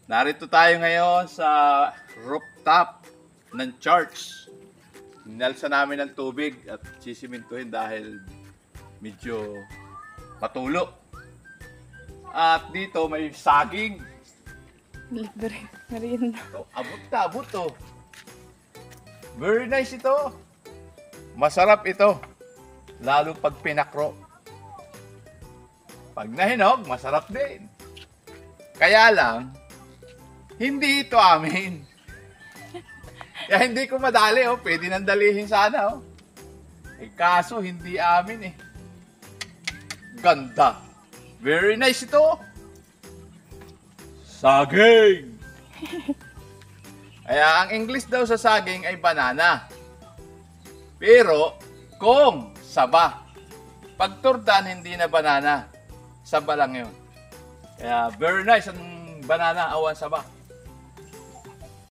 Narito tayo ngayon sa rooftop ng church. Ninalsa namin ng tubig at sisimintuhin dahil medyo matulo. At dito may saging. Libre. Merienda. Oh, abot na, abot to. Very nice ito. Masarap ito. Lalo pag pinakro. Pag nahinog, masarap din. Kaya lang, hindi ito amin. Kaya hindi ko madali, oh. Pwede nang dalihin sana, oh. Eh, kaso hindi amin, eh. Ganda. Very nice ito. Saging. Kaya ang English daw sa saging ay banana. Pero kung saba, pag turdan hindi na banana, saba lang yun. Kaya very nice ang banana awan saba.